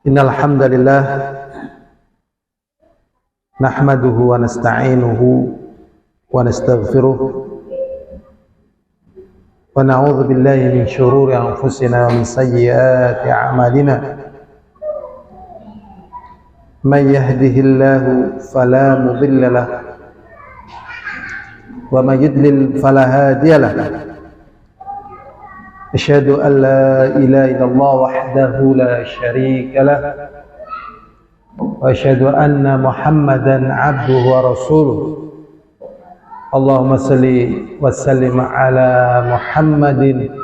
Innal hamdalillah nahmaduhu wa nasta'inuhu wa nastaghfiruh wa na'udzu billahi min shururi anfusina wa min sayyiati a'malina. Man yahdihillahu fala mudilla lahu wa man yudlil fala hadiya lahu. Asyhadu an la ilaha illallah wahdahu la syarika lah wa asyhadu anna Muhammadan abduhu wa rasuluh. Allahumma salli wa sallim ala Muhammadin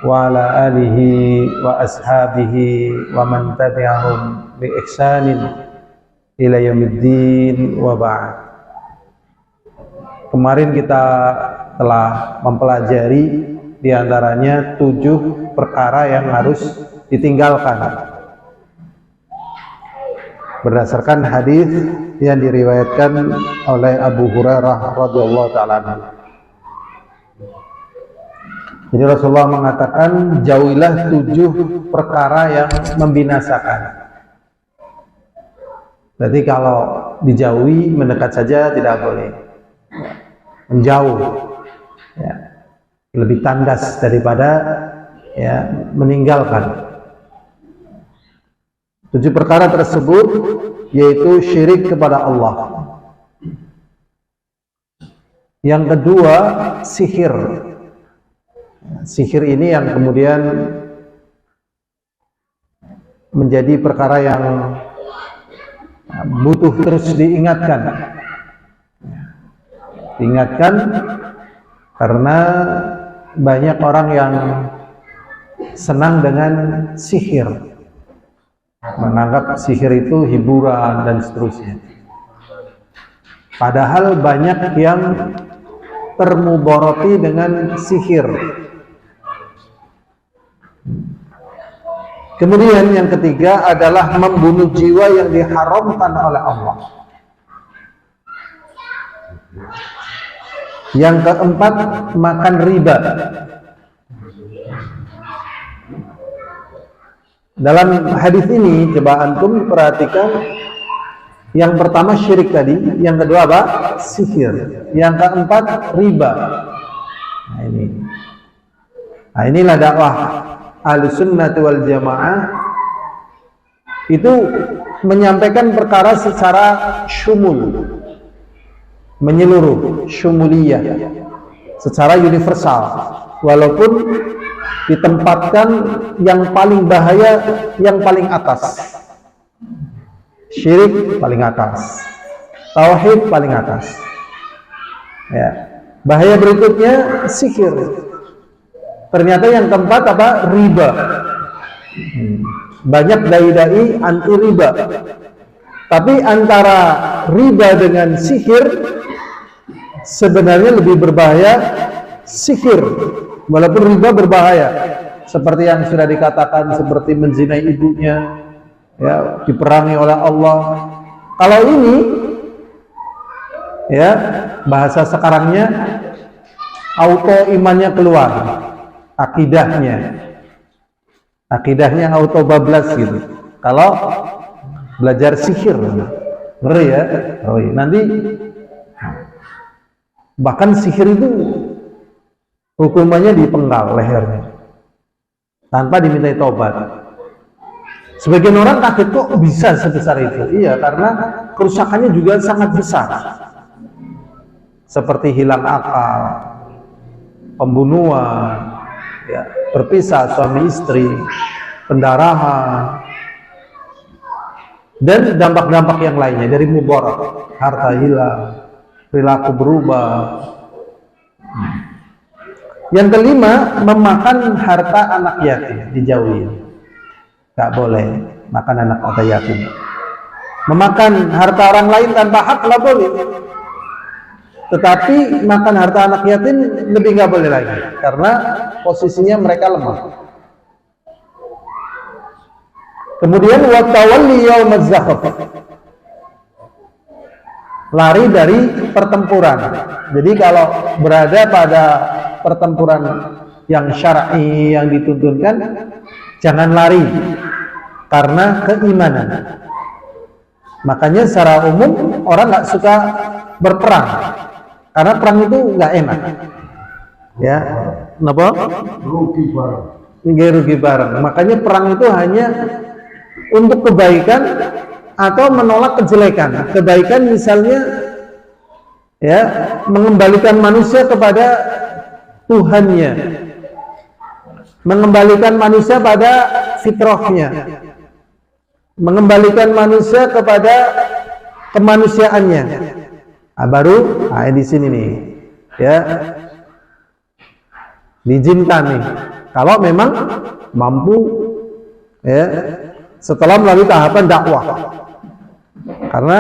wa ala alihi wa ashabihi wa man tabi'ahum bi ihsanin ila yaumiddin wa ba'd. Kemarin kita telah mempelajari di antaranya 7 perkara yang harus ditinggalkan berdasarkan hadis yang diriwayatkan oleh Abu Hurairah radhiyallahu ta'ala anhu. Jadi Rasulullah mengatakan, jauhilah 7 perkara yang membinasakan. Berarti kalau dijauhi, mendekat saja tidak boleh. Menjauh, ya, lebih tandas daripada ya meninggalkan. 7 perkara tersebut yaitu syirik kepada Allah. Yang kedua, sihir. Sihir ini yang kemudian menjadi perkara yang butuh terus diingatkan. Diingatkan karena banyak orang yang senang dengan sihir, menganggap sihir itu hiburan dan seterusnya. Padahal banyak yang termubarati dengan sihir. Kemudian yang ketiga adalah membunuh jiwa yang diharamkan oleh Allah. Yang keempat, makan riba. Dalam hadis ini coba antum perhatikan, yang pertama syirik tadi, yang kedua apa? Sihir. Yang keempat riba. Nah inilah dakwah Ahlussunnah wal Jamaah, itu menyampaikan perkara secara syumul, menyeluruh, syumuliyah, secara universal, walaupun ditempatkan yang paling bahaya, yang paling atas. Syirik paling atas, tauhid paling atas, ya. Bahaya berikutnya sihir. Ternyata yang keempat apa? Riba. Banyak dai-dai anti riba, tapi antara riba dengan sihir sebenarnya lebih berbahaya sihir, walaupun riba berbahaya, seperti yang sudah dikatakan, seperti menzinai ibunya, ya, diperangi oleh Allah. Kalau ini, ya, bahasa sekarangnya auto imannya keluar, akidahnya auto bablas gitu. Kalau belajar sihir, ngeri ya, nanti bahkan sihir itu hukumannya dipenggal lehernya tanpa dimintai tobat. Sebagian orang kaget, kok bisa sebesar itu? Iya, karena kerusakannya juga sangat besar, seperti hilang akal, pembunuhan, ya, berpisah suami istri, pendarahan, dan dampak-dampak yang lainnya dari mudarat, harta hilang, perilaku berubah. Yang kelima, memakan harta anak yatim, dijauhi. Gak boleh makan anak yatim. Memakan harta orang lain tanpa hak gak boleh. Tetapi makan harta anak yatim lebih gak boleh lagi, karena posisinya mereka lemah. Kemudian wa tawalli yaumaz zahaf, lari dari pertempuran. Jadi kalau berada pada pertempuran yang syar'i, yang dituntunkan, jangan lari. karena keimanan. Makanya secara umum orang nggak suka berperang karena perang itu nggak enak. Ya, kenapa? Rugi bareng. Makanya perang itu hanya untuk kebaikan atau menolak kejelekan. Kebaikan misalnya ya mengembalikan manusia kepada Tuhannya, mengembalikan manusia pada fitrahnya, mengembalikan manusia kepada kemanusiaannya. Di sini nih ya diizinkan nih kalau memang mampu ya setelah melalui tahapan dakwah, karena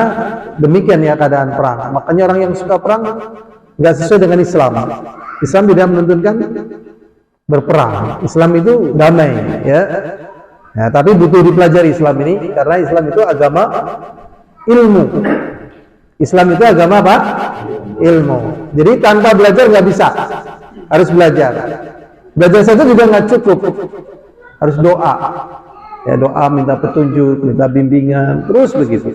demikian ya keadaan perang. Makanya orang yang suka perang nggak sesuai dengan Islam. Islam tidak menuntunkan berperang. Islam itu damai ya. Nah, tapi butuh dipelajari Islam ini karena Islam itu agama ilmu. Islam itu agama apa? Ilmu. Jadi tanpa belajar nggak bisa. Harus belajar. Belajar saja juga nggak cukup. Harus doa. Ya, doa minta petunjuk, minta bimbingan, terus begitu.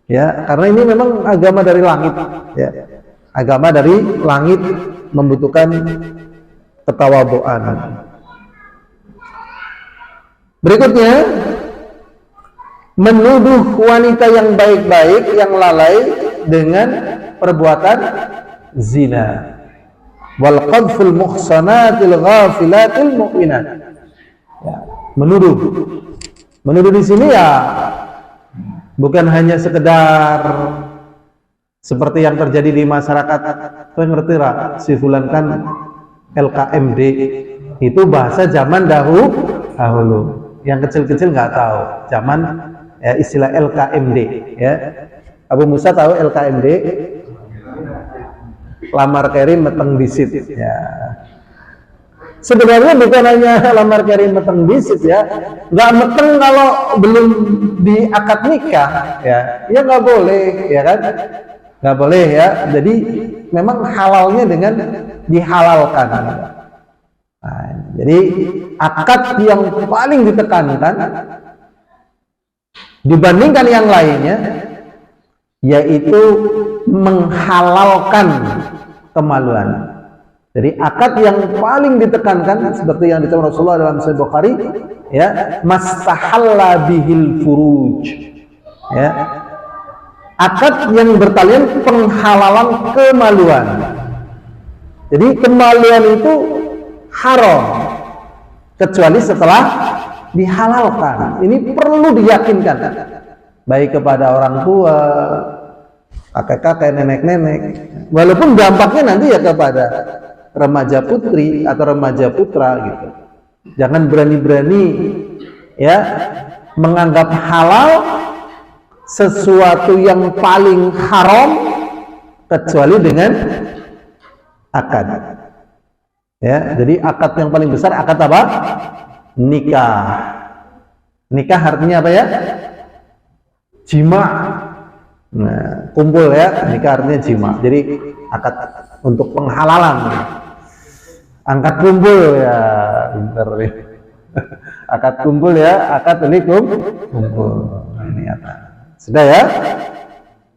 Ya, karena ini memang agama dari langit. Ya, agama dari langit membutuhkan ketawaduan. Berikutnya, menuduh wanita yang baik-baik, yang lalai dengan perbuatan zina. Wal qadful muhsanatil ghafilatil mu'minat. Ya, menuduh. Menuduh di sini ya bukan hanya sekedar seperti yang terjadi di masyarakat. Kau ngerti lah, si fulan kan LKMD itu bahasa zaman dahulu. Yang kecil-kecil nggak tahu. Zaman ya, istilah LKMD ya. Abu Musa tahu LKMD? Lamar Karim meteng disit ya. Sebenarnya bukan hanya lamar Karim meteng disit ya. Nggak meteng kalau belum diakad nikah ya. Ya nggak boleh ya kan? Nggak boleh ya. Jadi memang halalnya dengan dihalalkan. Nah, jadi akad yang paling ditekankan dibandingkan yang lainnya yaitu menghalalkan kemaluan. Jadi akad yang paling ditekankan seperti yang dikatakan Rasulullah dalam Sahih Bukhari ya, mastahalla bihil furuj ya. Akad yang bertalian penghalalan kemaluan. Jadi kemaluan itu haram kecuali setelah dihalalkan. Ini perlu diyakinkan baik kepada orang tua, kakek-kakek, nenek-nenek, walaupun dampaknya nanti ya kepada remaja putri atau remaja putra gitu. Jangan berani-berani ya menganggap halal sesuatu yang paling haram kecuali dengan akad. Ya, jadi akad yang paling besar akad apa? Nikah. Nikah artinya apa ya? Jima. Nah, kumpul ya, nikah artinya jima. Jadi akad untuk penghalalan. Angkat kumpul ya, pinter ya. Akad kumpul ya, akad ini kumpul. Nah, ini apa? Sudah ya?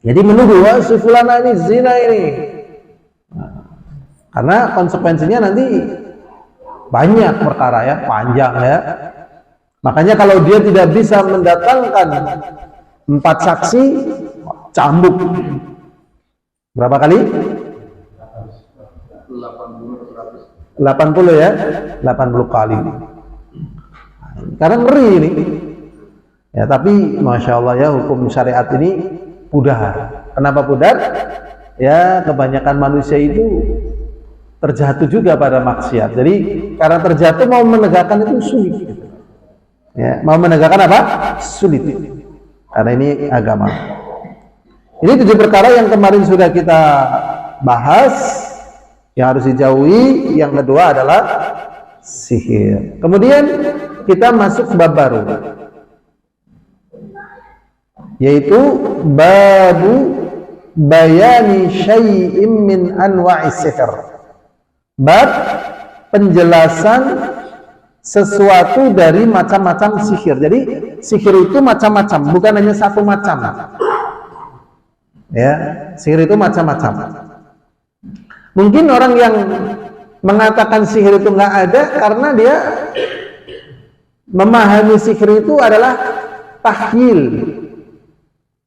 Jadi menuduh wah si fulana ini zina ini. Nah, karena konsekuensinya nanti banyak perkara ya, panjang ya. Makanya kalau dia tidak bisa mendatangkan 4 saksi, cambuk. Berapa kali? 80 ya, 80 kali. Karena ngeri ini. Ya, tapi masya Allah ya, hukum syariat ini pudar. Kenapa pudar? Ya, kebanyakan manusia itu terjatuh juga pada maksiat. Jadi karena terjatuh mau menegakkan itu sulit. Ya, mau menegakkan apa? Sulit. Karena ini agama. Ini 7 perkara yang kemarin sudah kita bahas yang harus dijauhi. Yang kedua adalah sihir. Kemudian kita masuk bab baru, yaitu babu bayani syai'im min anwa'is sihir. Bab penjelasan sesuatu dari macam-macam sihir. Jadi sihir itu macam-macam, bukan hanya satu macam. Ya, sihir itu macam-macam. Mungkin orang yang mengatakan sihir itu nggak ada karena dia memahami sihir itu adalah tahyil.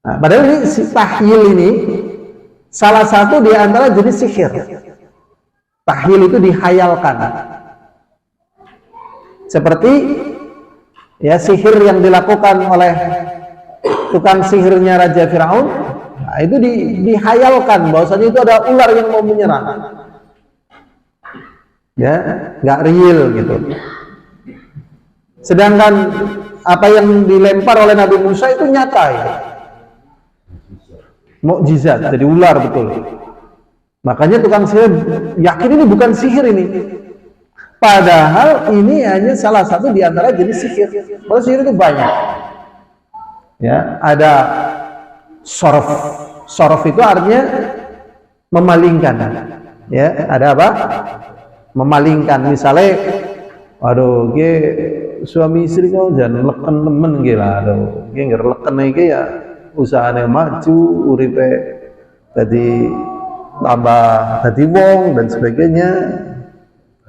Nah, padahal ini tahyil ini salah satu di antara jenis sihir. Tahyil itu dihayalkan. Seperti ya sihir yang dilakukan oleh tukang sihirnya Raja Firaun, nah, itu dihayalkan bahwasanya itu ada ular yang mau menyerang. Ya, nggak real gitu. Sedangkan apa yang dilempar oleh Nabi Musa itu nyata ya. Mukjizat, jadi ular betul. Makanya tukang sihir yakin ini bukan sihir ini. Padahal ini hanya salah satu di antara jenis sihir. Kalau sihir itu banyak. Ya, ada sorf. Sorf itu artinya memalingkan. Ya, ada apa? Memalingkan. Misalnya, waduh, suami istri kau jangan leken temen gila, aduh, nggak leken lagi ya, usahanya maju, uripe tadi tambah tadi wong dan sebagainya,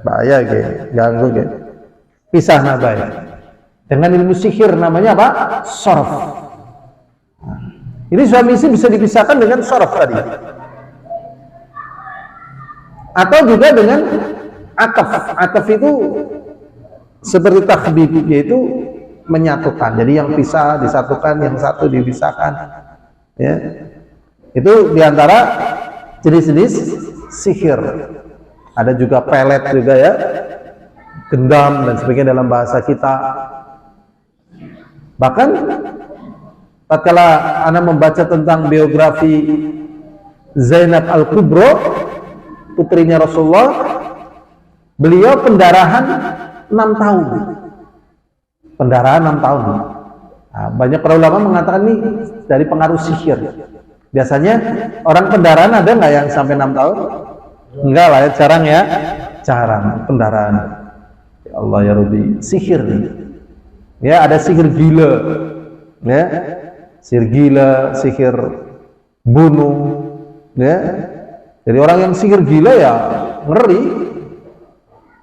bahaya ganggu pisah nabai. Dengan ilmu sihir namanya apa? Sorf. Ini suami istri bisa dipisahkan dengan sorf tadi, atau juga dengan ataf. Ataf itu seperti takhbib, yaitu menyatukan. Jadi yang pisah disatukan, yang satu dipisahkan. Ya, itu diantara jenis-jenis sihir. Ada juga pelet juga ya, gendam dan sebagainya dalam bahasa kita. Bahkan tatkala Anda membaca tentang biografi Zainab Al-Kubro, putrinya Rasulullah, beliau pendarahan 6 tahun. Pendarahan 6 tahun. Nah, banyak para ulama mengatakan ini dari pengaruh sihir. Biasanya orang pendarahan ada nggak yang sampai 6 tahun? Enggak lah ya, jarang ya. Jarang pendarahan. Ya Allah ya Rabbi, sihir nih. Ya, ada sihir gila. Ya. Sihir gila, sihir bunuh. Ya. Jadi orang yang sihir gila ya ngeri.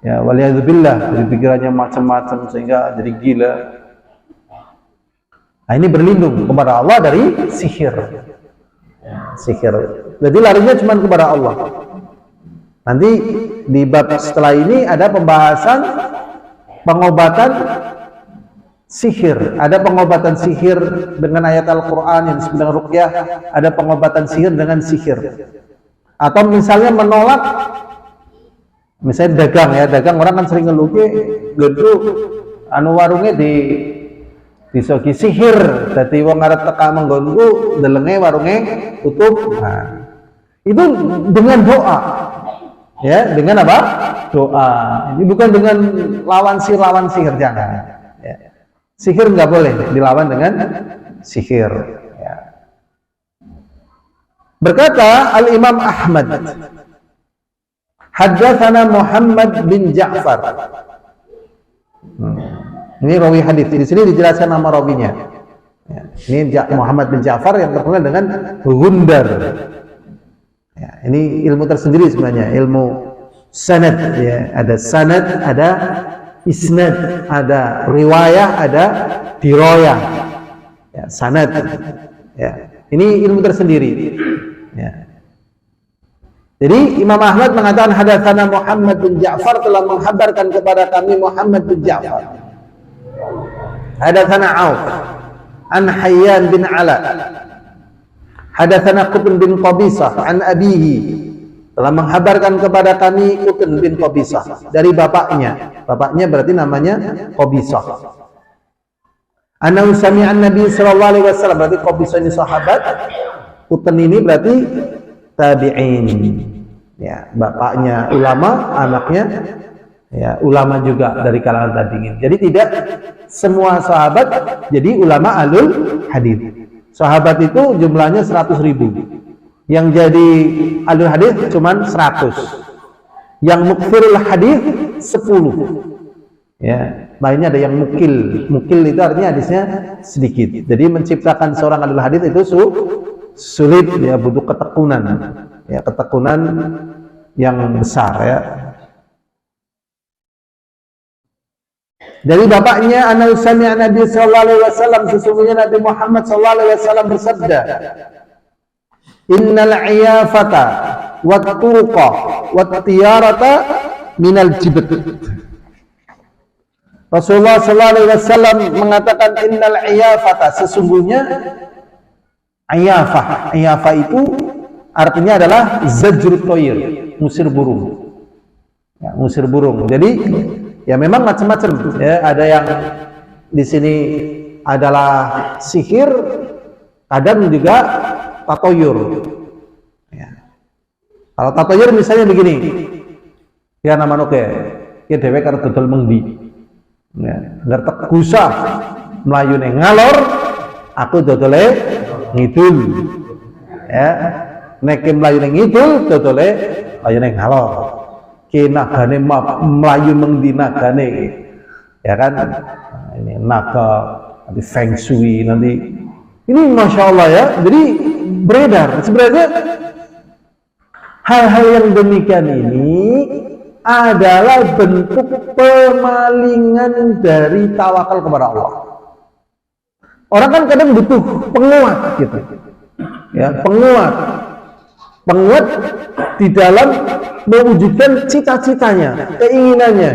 Ya, waliyadzubillah, jadi pikirannya macam-macam sehingga jadi gila. Nah, ini berlindung kepada Allah dari sihir. Ya, sihir. Jadi larinya cuma kepada Allah. Nanti di bab setelah ini ada pembahasan pengobatan sihir. Ada pengobatan sihir dengan ayat Al-Quran yang disebut dengan ruqyah. Ada pengobatan sihir dengan sihir. Atau misalnya menolak, misalnya dagang ya, dagang orang kan sering ngeluki gedung anu warungnya disoki sihir, dadi wong arep teka menggonku delenge warungnya tutup. Nah, itu dengan doa. Ya, dengan apa? Doa. Ini bukan dengan lawan sihir jangan. Ya. Sihir nggak boleh dilawan dengan sihir. Ya. Berkata Al-Imam Ahmad, haddatsana Muhammad bin Ja'far. Ini rawi hadis. Di sini dijelaskan nama rawinya. Ya, ini Muhammad bin Ja'far yang terkenal dengan Gundar. Ya, ini ilmu tersendiri sebenarnya, ilmu sanad. Ya, ada sanad, ada isnad, ada riwayah, ada dirayah. Ya, sanad. Ya, ini ilmu tersendiri. Ya. Jadi Imam Ahmad mengatakan hadatsana Muhammad bin Ja'far telah menghabarkan kepada kami Muhammad bin Ja'far. Hadatsana Auf an Hayyan bin Ala. Hadatsana Qutn bin Qabisah an abihi. Telah menghabarkan kepada kami Qutn bin Qabisah dari bapaknya. Bapaknya berarti namanya Qabisah. Annahu sami'an Nabi sallallahu alaihi wasallam, berarti Qabisah ini sahabat. Qutn ini berarti tabi'in. Ya, bapaknya ulama, anaknya ya ulama juga dari kalangan tabi'in. Jadi tidak semua sahabat jadi ulama alul hadis. Sahabat itu jumlahnya 100.000. Yang jadi alul hadis cuman 100. Yang mukthirul hadis 10. Ya, lainnya ada yang mukil. Mukil itu artinya hadisnya sedikit. Jadi menciptakan seorang ahli hadis itu sulit, ya, butuh ketekunan. Ya, ketekunan yang besar, ya. Dari bapaknya ana sami'a Nabi sallallahu alaihi wasallam, sesungguhnya Nabi Muhammad sallallahu alaihi wasallam bersabda, "Innal 'iyafata wat turqa wat tiyarata minal jibt." Rasulullah sallallahu alaihi wasallam mengatakan innal 'iyafata, sesungguhnya iyafah. Iyafah itu artinya adalah zajrut thayyir, ngusir burung. Ya, ngusir burung. Jadi ya memang macam-macam, ya. Ada yang di sini adalah sihir, kadang juga tatoyur. Ya. Kalau tatoyur misalnya begini, ya nama noke, ya dewek karena dodol mengdi, ya, ngertek gusah, melayune ngalor, aku dodole ngidul, ya, nek melayune ngidul, dodole melayune ngalor. Nagane melayu mengdi nagane, ya kan, nah, ini naga nanti feng shui nanti ini masya Allah, ya. Jadi beredar sebenarnya hal-hal yang demikian ini adalah bentuk pemalingan dari tawakal kepada Allah. Orang kan kadang butuh penguat gitu, ya, penguat di dalam mewujudkan cita-citanya, keinginannya.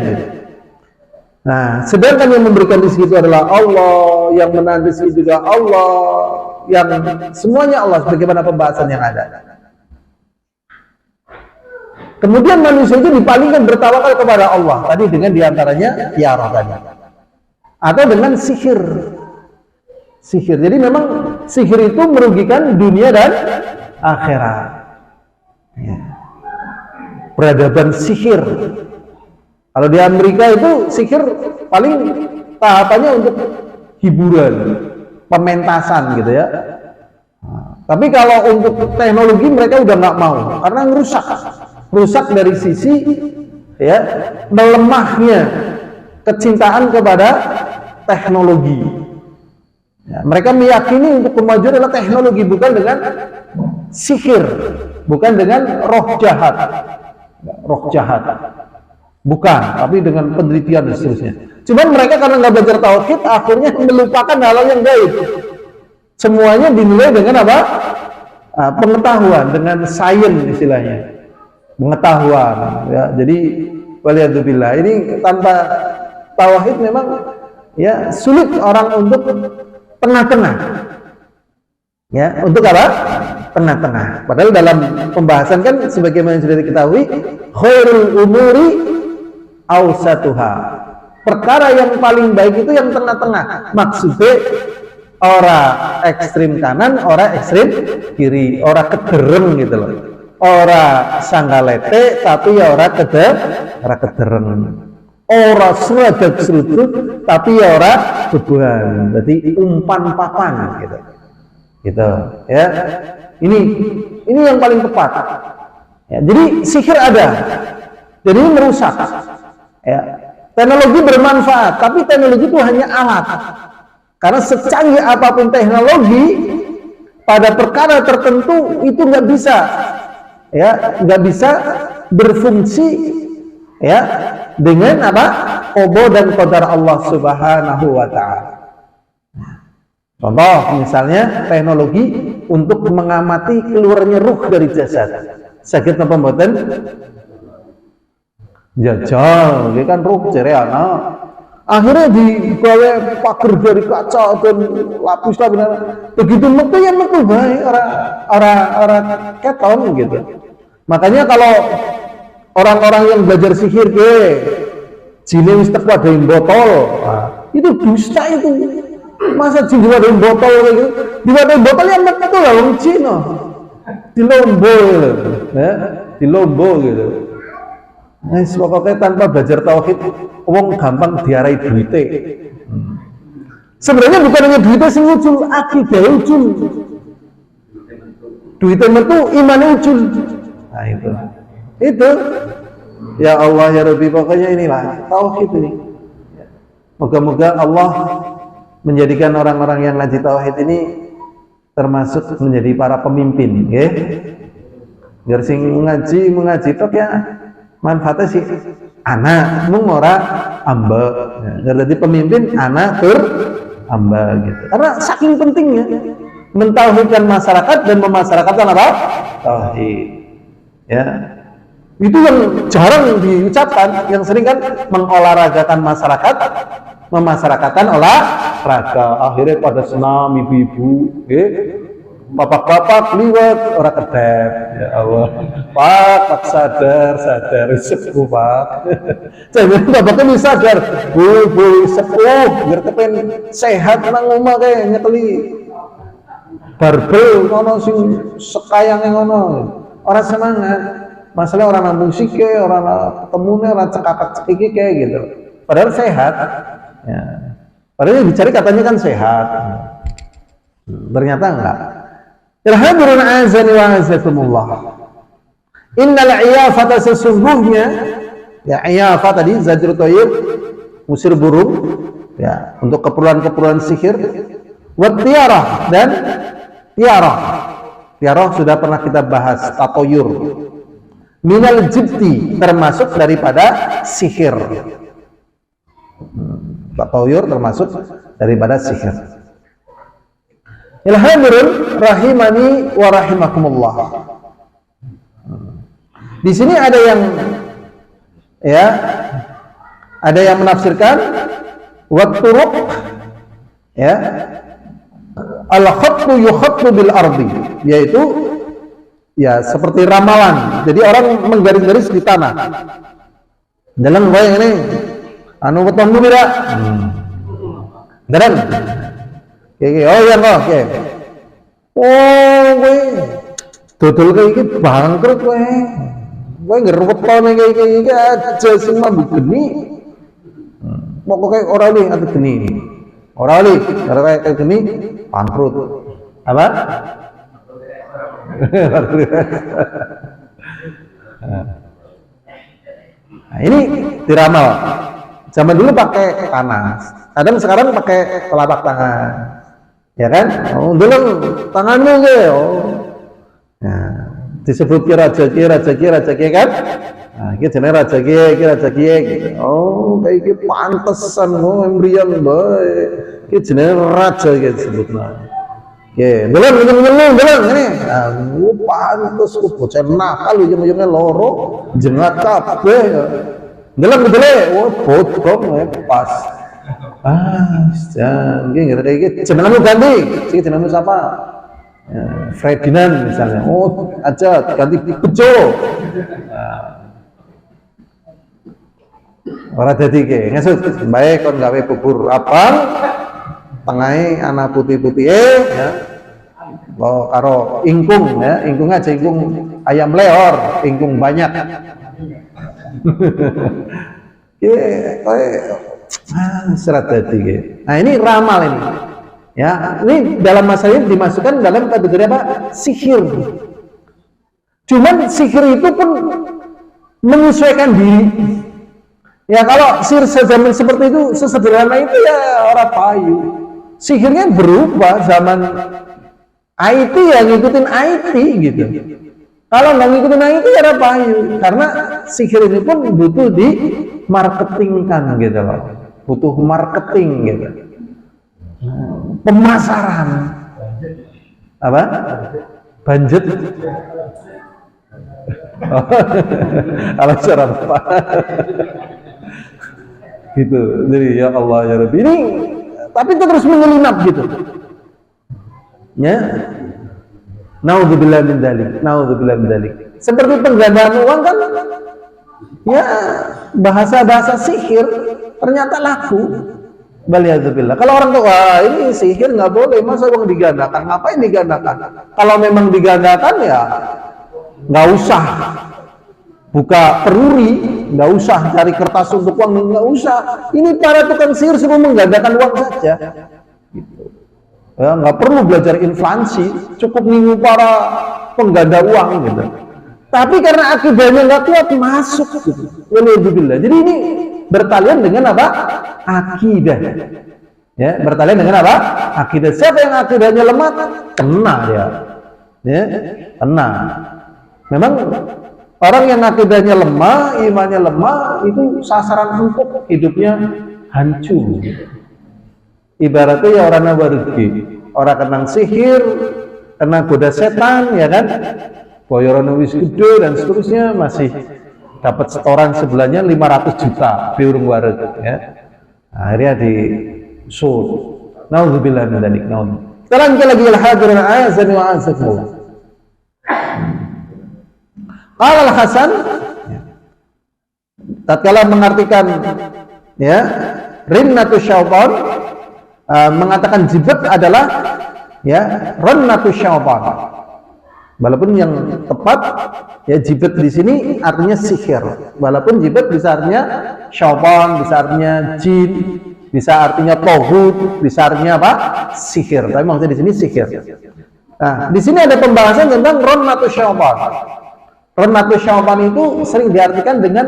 Nah, sedangkan yang memberikan rezeki itu adalah Allah, yang menahan rezeki juga Allah, yang semuanya Allah, sebagaimana pembahasan yang ada. Kemudian manusia itu dipalingkan bertawakal kepada Allah tadi dengan diantaranya tiarah tadi, atau dengan sihir. Jadi memang sihir itu merugikan dunia dan akhirat. Ya. Peradaban sihir. Kalau di Amerika itu sihir paling tahapannya untuk hiburan, pementasan gitu, ya. Nah, tapi kalau untuk teknologi mereka udah nggak mau karena rusak dari sisi, ya, melemahnya kecintaan kepada teknologi. Ya, mereka meyakini untuk kemajuan adalah teknologi, bukan dengan sihir, bukan dengan roh jahat, bukan, tapi dengan penelitian dan seterusnya. Cuman mereka karena nggak belajar tauhid, akhirnya melupakan hal-hal yang gaib. Semuanya dinilai dengan apa? Pengetahuan, dengan sains istilahnya, pengetahuan. Ya, jadi waliyadzubillah, ini tanpa tauhid memang, ya, sulit orang untuk tengah-tengah. Ya, untuk apa? Tengah-tengah. Padahal dalam pembahasan kan sebagaimana yang sudah diketahui, khairul umuri awsatuha. Perkara yang paling baik itu yang tengah-tengah. Maksudnya ora ekstrim kanan, ora ekstrim kiri, ora kedereng gitu loh. Ora sanggalete tapi ya ora kedereng. Ora seruduk tapi ya ora beban. Jadi umpan papan gitu. Gitu, ya. Ini yang paling tepat. Ya, jadi sihir ada. Jadi merusak. Ya. Teknologi bermanfaat, tapi teknologi itu hanya alat. Karena secanggih apapun teknologi, pada perkara tertentu itu nggak bisa, ya, nggak bisa berfungsi, ya, dengan apa? Qada dan qadar Allah Subhanahu wa Ta'ala. Contoh misalnya teknologi untuk mengamati keluarnya ruh dari jasad. Sakit apa mboten? Jajal, dia kan ruh cereana. Akhirnya digawe pagar dari kaca dan lapis lah benar. Begitu metu ya metu bae, orang keton gitu. Makanya kalau orang-orang yang belajar sihir ke jine wis teko ada botol, itu dusta itu. Masa jin diwadahin botol kayak gitu? Diwadahin botol yang metu lah wong Cina. Dilombo gitu, ya, dilombo gitu. Nah, pokoknya tanpa belajar tauhid, wong gampang diarai duite. Sebenarnya bukan hanya duite sing ucul, akidah ucul. Duite metu, iman ucul. Nah itu. Ya Allah ya Rabbi, pokoknya inilah tauhid ini. Moga-moga Allah menjadikan orang-orang yang ngaji tauhid ini termasuk menjadi para pemimpin, nggih. Biar sing mengaji tok ya manfaatnya sih anak mung ora amba. Ya, jadi pemimpin anak tur amba gitu. Karena saking pentingnya mentauhidkan masyarakat dan memasyarakatkan apa? Tauhid. Ya. Itu yang jarang diucapkan, yang sering kan mengolahragakan masyarakat, memasyarakatkan olahraga. Akhirnya pada senam ibu-ibu, bapak-bapak liwat orang kedep. Ya Allah, Pak sadar, sepuh Pak. Jangan bapaknya bisa sadar, bu sepuh, biar kepen sehat nang omah kayak nyekeli. Barbel ngono sing sekayang ngono, orang semangat. Masalah orang nambung sike, orang ketemunya, orang cekakak-cekiki kayak gitu. Padahal sehat. Ya. Padahal yang dicari katanya kan sehat. Ternyata enggak. Irhaburun azani wa azakumullah. Innal iyafata sesungguhnya, ya iyafah tadi zajrut thayyib, musir burung, ya untuk keperluan-keperluan sihir. Wa tiarah dan tiarah. Tiarah sudah pernah kita bahas, tatoyur. Minal jibti termasuk daripada sihir. Tatoyur termasuk daripada sihir. Ilhamirun rahimani wa rahimakumullah. Di sini ada yang menafsirkan wat-turuq, ya, al-khattu yukhattu bil ardi, yaitu ya seperti ramalan. Jadi orang menggaris-garis di tanah. Dalam bayang ini anu weton dulu tidak? Dalam. Oke. Oh iya kok. Oke. Oh, kowe dodol kayak iki bangkrut kowe. Kowe ngerweton kayak iki aja sing mabuk geni. Pokoke ora li ati geni. Ora li, ora kayak geni bangkrut. Apa? Nah, ini diramal. Zaman dulu pakai panas, kadang sekarang pakai telapak tangan, ya kan? Oh, dulu tanganmu gitu. Nah, disebut raja ki kan? Nah, kita jenis raja ki. Oh, kayak gitu pantesan lo embrion boy. Kita jenis raja gitu sebutnya. Oke, belum ini. Aku pantes ku bocah nakal ujung-ujungnya loro, jengat kabeh. Belum, wah bodong pas. Jangan gitu kayak gitu. Jenengmu ganti, sih jenengmu siapa? Ya, Ferdinand misalnya. Oh, aja ganti Bejo. Ora dadi ke, ngesut bae kon gawe bubur abang. Tengahnya anak putih-putih ya. Oh, karo ingkung ya, ingkung aja ingkung ayam leor, ingkung banyak. Serat tadi. Nah, ini ramal ini. Ya, ini dalam masa ini dimasukkan dalam kategori apa? Sihir. Cuman sihir itu pun menyesuaikan diri. Ya, kalau sihir sejaman seperti itu sesederhana itu ya orang payu. Sihirnya berubah zaman IT ya ngikutin IT gitu. Kalau nggak ngikutin IT ya ada payu. Karena sihir ini pun butuh di marketingkan gitu loh. Butuh marketing gitu. Pemasaran. Apa? Budget. Alasan apa? Gitu. Jadi ya Allah ya Rabbi ini. Tapi itu terus menyelinap gitu. Ya. Naudzubillah min dzalik. Seperti penggandaan uang kan ya bahasa-bahasa sihir ternyata laku. Baliyadzubillah. Kalau orang tuh wah ini sihir nggak boleh, masa uang digandakan? Ngapain digandakan? Kalau memang digandakan ya nggak usah buka peruri, nggak usah cari kertas untuk uang, nggak usah. Ini para tukang sihir semua menggandakan uang saja. Gitu. Ya, nggak perlu belajar inflasi, cukup niru para pengganda uang gitu. Tapi karena akidahnya nggak kuat masuk gitu. Waliyadzubillah. Jadi ini bertalian dengan apa? Akidah. Ya, bertalian dengan apa? Akidah. Siapa yang akidahnya lemah, kena dia. Ya, kena. Memang orang yang akidahnya lemah, imannya lemah, itu sasaran empuk, hidupnya hancur. Ibaratnya ya orang nawargi, orang kenang sihir, kena goda setan, ya kan? Boyorono wis gede dan seterusnya, masih dapat setoran sebulannya 500 juta biurung wareg, ya. Akhirnya di sur. Nauzubillah min dzalik. Sekarang kita lagi al-hadirin azan wa azakumullah. Qala al-Hasan, tatkala mengartikan ya rinnatu syaitan, mengatakan jibat adalah ya rinnatu syaitan. Walaupun yang tepat ya jibat di sini artinya sihir. Walaupun jibat bisa artinya syaitan, bisa artinya jin, bisa artinya tohut, bisa artinya apa? Sihir. Tapi maksudnya di sini sihir. Nah, di sini ada pembahasan tentang rinnatu syaitan. Rinnatu syaitan itu sering diartikan dengan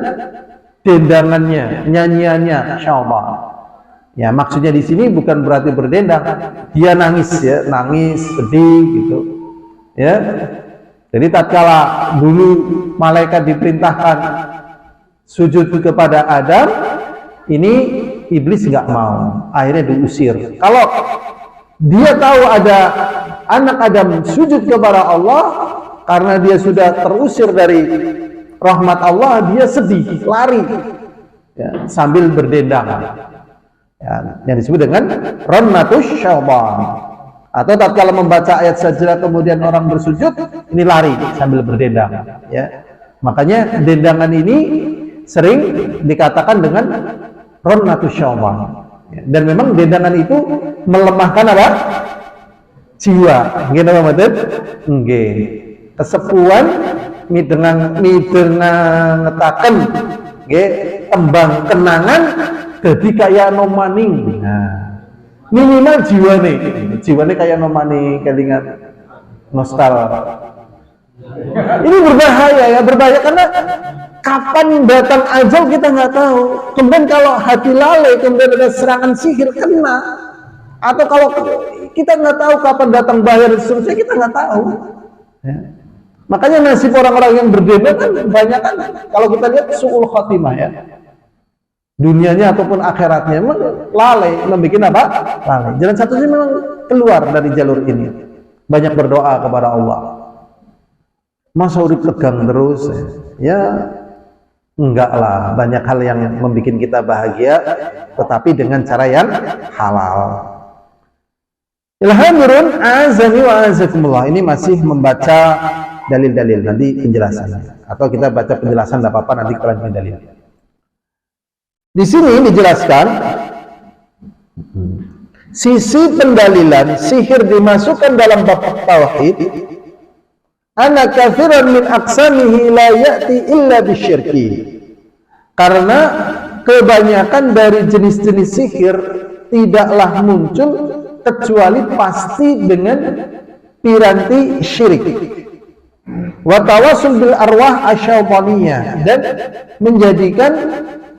dendangannya, nyanyiannya syaitan. Ya, maksudnya di sini bukan berarti berdendang, dia nangis ya, nangis, sedih gitu. Ya. Jadi tatkala dulu malaikat diperintahkan sujud kepada Adam, ini iblis nggak mau, akhirnya diusir. Kalau dia tahu ada anak Adam sujud kepada Allah, karena dia sudah terusir dari rahmat Allah, dia sedih, lari ya, sambil berdendang ya, yang disebut dengan rannatus syaitan. Atau tatkala membaca ayat sajdah kemudian orang bersujud, ini lari sambil berdendang ya. Makanya dendangan ini sering dikatakan dengan rannatus syaitan ya. Dan memang dendangan itu melemahkan apa? Jiwa. Nggih napa mboten? Nggih. Kesepuan midengangetaken nggih tembang kenangan dadi kaya no maning. Nah, minimal jiwane kaya no maning, kelingan nostal. Ini berbahaya ya, berbahaya karena kapan datang ajal kita nggak tahu. Kemudian kalau hati lalai, kemudian ada serangan sihir kena, atau kalau kita nggak tahu kapan datang bahaya dan seterusnya, kita nggak tahu. Ya. Makanya nasib orang-orang yang berbeda kan banyak kan, kalau kita lihat su'ul khatimah ya, dunianya ataupun akhiratnya memang lalai, membuat apa? Lalai. Jalan satunya memang keluar dari jalur ini, banyak berdoa kepada Allah. Masa urip tegang terus ya, enggak lah, banyak hal yang membuat kita bahagia, tetapi dengan cara yang halal. Ilhamurun azani wa azakumullah. Ini masih membaca dalil-dalil, nanti penjelasannya, atau kita baca penjelasan tidak apa-apa, nanti kalian punya dalil. Di sini dijelaskan sisi pendalilan sihir dimasukkan dalam bab tauhid. Ana katsiran min aqsamihi la ya'ti illa bisyirki. Karena kebanyakan dari jenis-jenis sihir tidaklah muncul kecuali pasti dengan piranti syirik. Wa tawassul bil arwah asyaitaniyah, dan menjadikan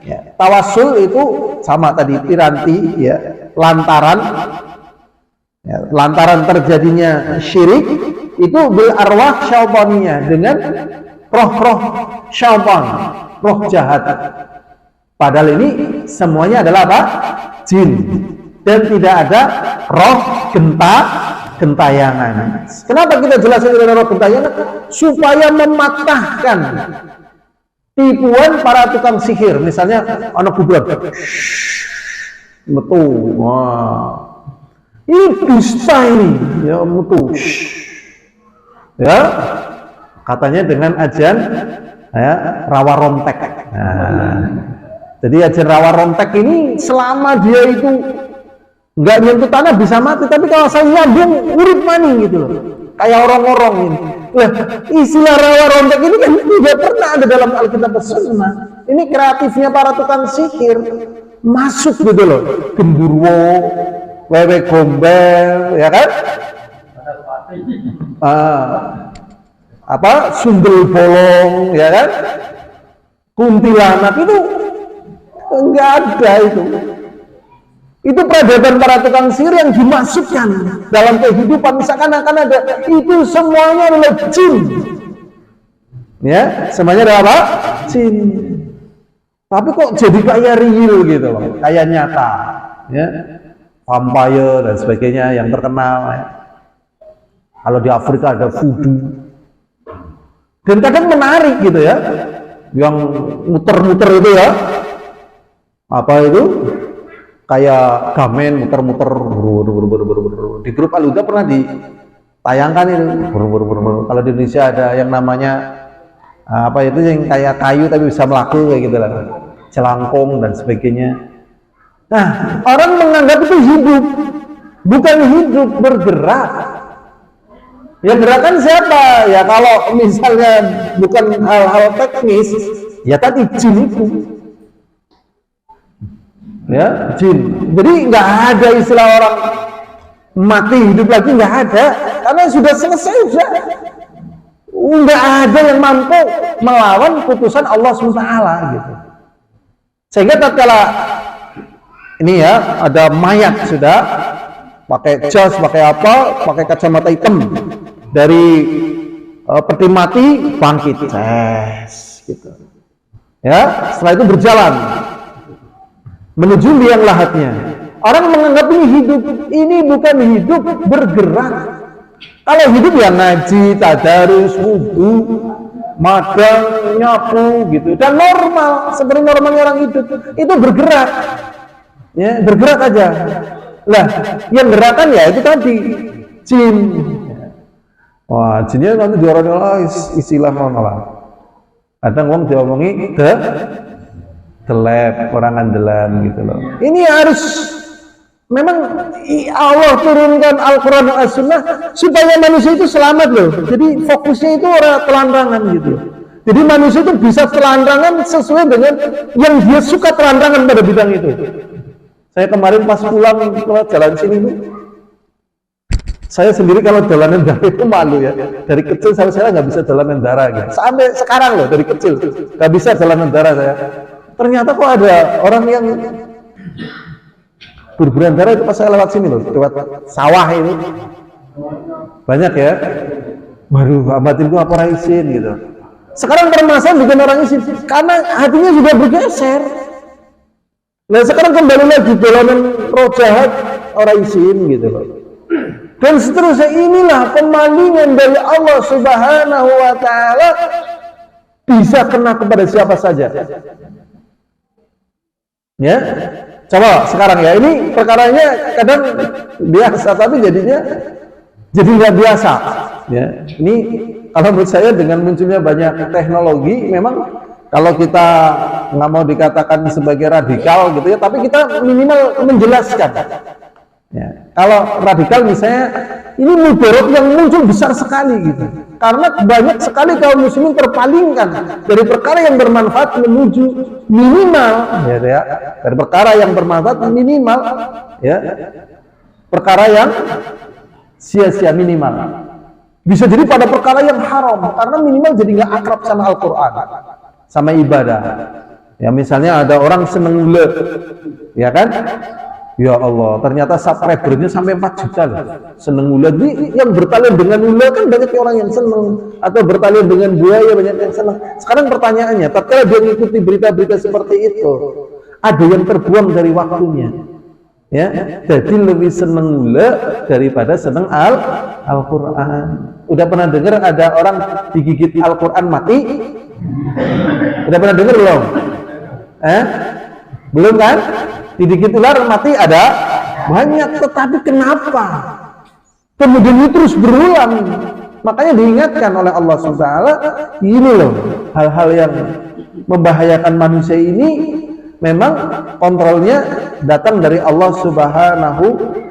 ya, tawassul itu sama tadi piranti ya, lantaran terjadinya syirik itu bil arwah syaitaniyah, dengan roh-roh syaitan, roh jahat. Padahal ini semuanya adalah apa? Jin, dan tidak ada roh gentayangan. Kenapa kita jelasin dengan roh gentayangan? Supaya mematahkan tipuan para tukang sihir. Misalnya anak kuburan, metu, wah, ini dusta ini, ya metu, ya, katanya dengan ajian ya, rawa rontek. Nah, jadi ajian rawa rontek ini selama dia itu nggak nyentuh tanah bisa mati, tapi kalau saya nyambung urip maning gitu loh, kayak orang-orang ini. Nah, istilah rawa rontek ini kan tidak pernah ada dalam Alkitab dan Sunnah. Ini kreatifnya para tukang sihir, masuk gitu loh, gendurwo, wewe gombel, ya kan? Sundel bolong, ya kan? Kuntilanak itu Enggak ada itu. Itu peradaban para tukang sihir yang dimasukkan dalam kehidupan, seakan-akan ada. Itu semuanya adalah jin. Ya, semuanya adalah apa? Jin. Tapi kok jadi kayak real gitu loh, kayak nyata. Ya, vampire dan sebagainya yang terkenal. Ya. Kalau di Afrika ada voodoo. Dan kadang menarik gitu ya, yang muter-muter itu ya, apa itu? Kayak gamen muter-muter di grup Al-Huda pernah ditayangkan itu. Kalau di Indonesia ada yang namanya apa itu yang kayak kayu tapi bisa melaku kayak gitu lah, celangkung dan sebagainya. Nah, orang menganggap itu hidup, bukan hidup, bergerak. Ya gerakan siapa? Ya kalau misalnya bukan hal-hal teknis, ya tadi jin itu. Ya, jin. Jadi nggak ada istilah orang mati hidup lagi, nggak ada, karena sudah selesai sudah. Nggak ada yang mampu melawan putusan Allah SWT gitu. Sehingga tatkala ini ya ada mayat sudah pakai jas, pakai apa, pakai kacamata hitam dari peti mati bangkit, gitu. Ya, setelah itu berjalan menuju liang lahatnya. Orang menganggap ini hidup, ini bukan hidup, bergerak. Kalau hidup ya ngaji, tadarus, wudu, madang, nyapu gitu, dan normal seperti normalnya orang hidup. Itu bergerak, ya bergerak aja. Lah, yang gerakan ya itu tadi jin. Wah, jinnya nanti diorang istilah lah. Kadang orang diomongi delep, orang andelan gitu loh. Ini harus memang Allah turunkan Al-Quran dan As-Sunnah supaya manusia itu selamat loh. Jadi fokusnya itu orang telanjangan gitu. Jadi manusia itu bisa telanjangan sesuai dengan yang dia suka telanjangan pada bidang itu. Saya kemarin pas pulang ke jalan sini tuh, saya sendiri kalau jalanan darah itu malu ya. Dari kecil saya nggak bisa jalanan darah gitu. Sampai sekarang loh dari kecil nggak bisa jalanan darah saya. Ternyata kok ada orang yang berbulan darah itu pas saya lewat sini loh, lewat sawah ini banyak ya. Baru batin gua apa orang isin gitu. Sekarang permasalahan bikin orang isin karena hatinya juga bergeser. Nah sekarang kembali lagi dolanan roh jahat orang isin gitu loh. Dan seterusnya, inilah kemalingan dari Allah Subhanahu wa Ta'ala, bisa kena kepada siapa saja. Ya, coba sekarang ya, ini perkaranya kadang biasa tapi jadinya jadi nggak biasa. Ya, ini kalau menurut saya dengan munculnya banyak teknologi, memang kalau kita nggak mau dikatakan sebagai radikal gitu ya, tapi kita minimal menjelaskan. Ya, kalau radikal misalnya ini mudarat yang muncul besar sekali gitu, karena banyak sekali kaum muslimin terpalingkan dari perkara yang bermanfaat menuju minimal, ya, dari perkara yang bermanfaat minimal, ya, perkara yang sia-sia minimal. Bisa jadi pada perkara yang haram, karena minimal jadi nggak akrab sama Al-Quran, sama ibadah. Ya misalnya ada orang seneng ulet, ya kan? Ya Allah, ternyata subscribernya sampai 4 juta loh. Seneng ular, yang bertalian dengan ular kan banyak orang yang seneng, atau bertalian dengan buaya banyak yang seneng. Sekarang pertanyaannya, tatkala dia mengikuti berita-berita seperti itu, ada yang terbuang dari waktunya. Ya, jadi lebih seneng ular daripada seneng Al-Quran. Udah pernah dengar ada orang digigit Al-Quran mati? Udah pernah dengar belum? Belum kan? Digigit ular mati ada banyak, tetapi kenapa kemudian itu terus berulang? Makanya diingatkan oleh Allah SWT, ini loh hal-hal yang membahayakan manusia ini memang kontrolnya datang dari Allah Subhanahu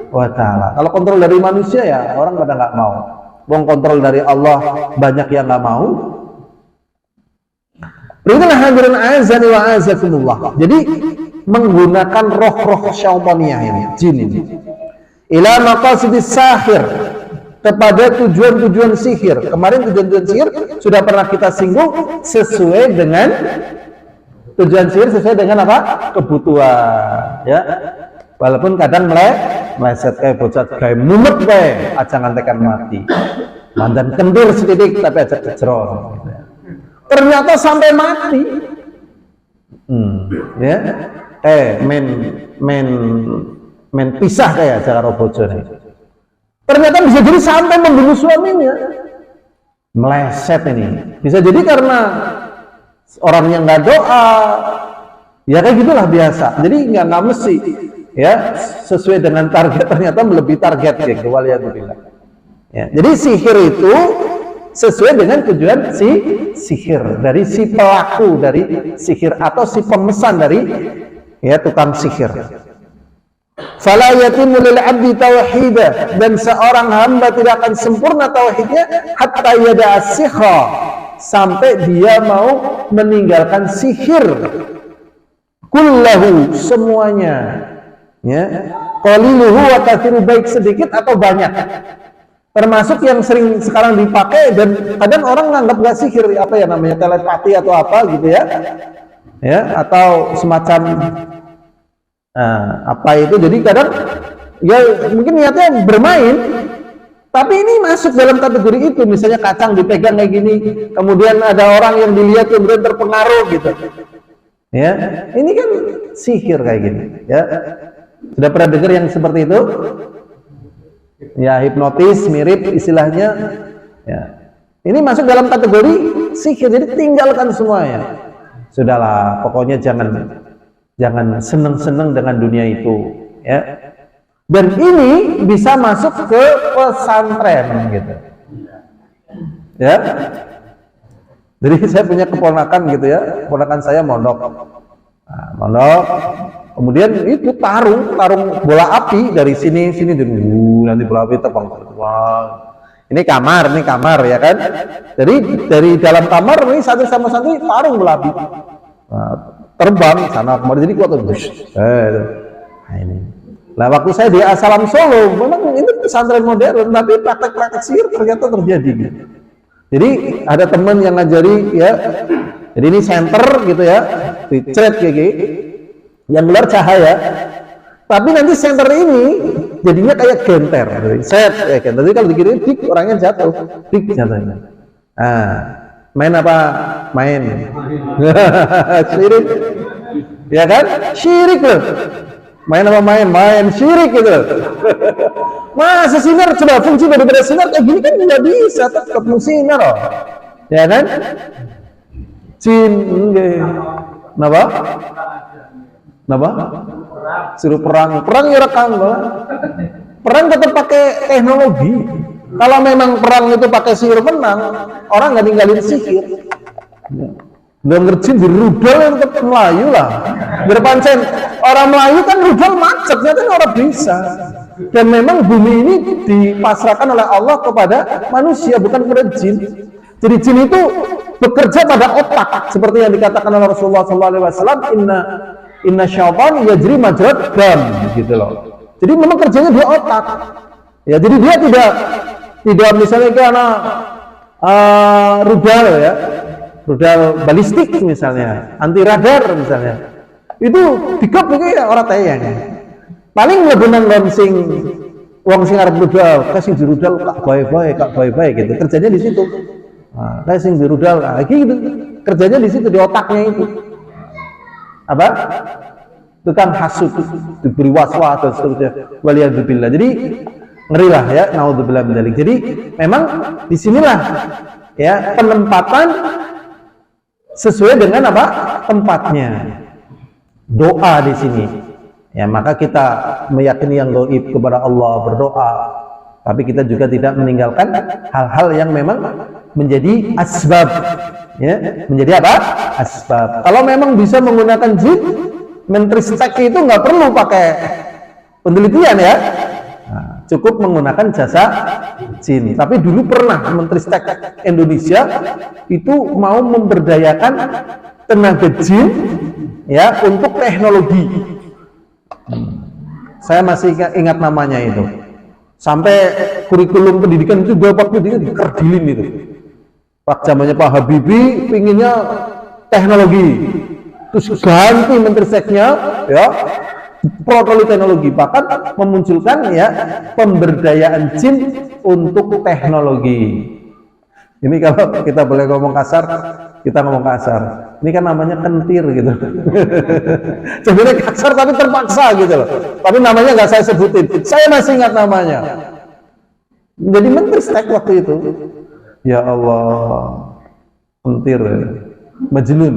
wa Ta'ala. Kalau kontrol dari manusia ya orang pada nggak mau. Wong kontrol dari Allah banyak yang nggak mau. Itulah hadirin azani wa azakumullah. Jadi menggunakan roh-roh syaitaniyah ini, jin ini, ila maqasidis sahir, kepada tujuan-tujuan sihir. Kemarin tujuan-tujuan sihir sudah pernah kita singgung sesuai dengan Tujuan sihir sesuai dengan apa? Kebutuhan, ya. Walaupun kadang meleset kayak bocah kayak mumet kayak ajangan tekan mati. Mandan kendir sedikit tapi aja kejrol. Ternyata sampai mati. Ya. Men pisah kayak aja karo bojone. Ternyata bisa jadi sampai membunuh suaminya. Meleset ini. Bisa jadi karena orangnya nggak doa. Ya kayak gitulah biasa. Jadi nggak mesti ya sesuai dengan target, ternyata melebihi target gitu. Waliyadzubillah. Ya, jadi sihir itu sesuai dengan tujuan si sihir, dari si pelaku dari sihir atau si pemesan dari ya tukang sihir. Fala yatimmu lil 'abdi tauhidah, dan seorang hamba tidak akan sempurna tauhidnya hatta yada'a sihra, sampai dia mau meninggalkan sihir kullahu, semuanya, ya, qaliluhu wa kathiru, baik sedikit atau banyak, termasuk yang sering sekarang dipakai dan kadang orang nganggap nggak sihir, apa ya namanya, telepati atau apa gitu ya, atau semacam apa itu, jadi kadang ya mungkin niatnya bermain, tapi ini masuk dalam kategori itu. Misalnya kacang dipegang kayak gini, kemudian ada orang yang dilihat kemudian terpengaruh gitu, ya ini kan sihir kayak gini, ya. Sudah pernah dengar yang seperti itu? Ya, hipnotis mirip istilahnya, ya. Ini masuk dalam kategori sihir, jadi tinggalkan semuanya. Sudahlah, pokoknya jangan seneng-seneng dengan dunia itu, ya. Dan ini bisa masuk ke pesantren gitu, ya. Jadi saya punya keponakan gitu ya, keponakan saya mondok, mondok, kemudian itu tarung bola api dari sini nanti bola api terbang. Ini kamar ya kan. Jadi dari dalam kamar ini santri sama santri tarung bola api. Terbang sana kemari, jadi kuat tuh. Nah ini. Nah waktu saya di Asalam Solo, memang ini pesantren modern, tapi praktek-praktek sihir ternyata terjadi. Gitu. Jadi ada teman yang ngajari ya, jadi ini center gitu ya, dicret kayak gitu, yang keluar cahaya. Tapi nanti center ini jadinya kayak genter, set ya kan. Jadi kalau dikirim dik, orangnya jatuh, dik jatuhnya. Main apa? Main. Syirik. Ya kan? Syirik loh. Main apa main? Main syirik gitu. Masa sinar, coba fungsi daripada sinar kayak gini kan nggak bisa, tetap sinar loh. Ya kan? Jin, kenapa? Suruh perang ya rekam, perang tetap pakai teknologi. Kalau memang perang itu pakai sihir menang, orang nggak ninggalin sihir. Udah ngerjain di rudal tetap Melayu lah. Berpancen orang Melayu kan rudal macet, kan orang bisa. Dan memang bumi ini dipasrahkan oleh Allah kepada manusia, bukan kepada jin. Jadi jin itu bekerja pada otak, seperti yang dikatakan oleh Rasulullah SAW. Inna syaitan yajri majrad dam, gitu loh. Jadi memang kerjanya di otak. Ya, jadi dia tidak misalnya karena rudal ya, rudal balistik misalnya, anti radar misalnya, itu dikop ya orang tayang. Paling lebunan lansing wong sing arep rudal, kasih di rudal kak bae gitu. Kerjanya di situ. Nah, kasih di rudal, gitu. Kerjanya di situ, di otaknya itu. Apa? Tukang hasud, diberi waswas dan seterusnya. Waliyadzubillah. Jadi ngeri lah ya, naudzubillah min dzalik. Jadi memang disinilah ya penempatan sesuai dengan apa tempatnya. Doa di sini. Ya, maka kita meyakini yang gaib kepada Allah, berdoa. Tapi kita juga tidak meninggalkan hal-hal yang memang menjadi asbab. Ya, menjadi apa? Asbab. Kalau memang bisa menggunakan jin, mentristek itu nggak perlu pakai penelitian ya. Nah, cukup menggunakan jasa jin. Tapi dulu pernah mentristek Indonesia itu mau memberdayakan tenaga jin ya untuk teknologi. Saya masih ingat namanya itu. Sampai kurikulum pendidikan itu waktu itu dikerdilin itu. Pak zamannya Pak Habibie pinginnya teknologi. terus ganti menteri seksnya, ya, protokol teknologi, bahkan memunculkan ya pemberdayaan jin untuk teknologi. Ini kalau kita boleh ngomong kasar, kita ngomong kasar. Ini kan namanya kentir gitu. Sebenarnya kasar tapi terpaksa gitu loh. Tapi namanya nggak saya sebutin. Saya masih ingat namanya. Jadi menteri stek waktu itu. Ya Allah, kentir, Majnun.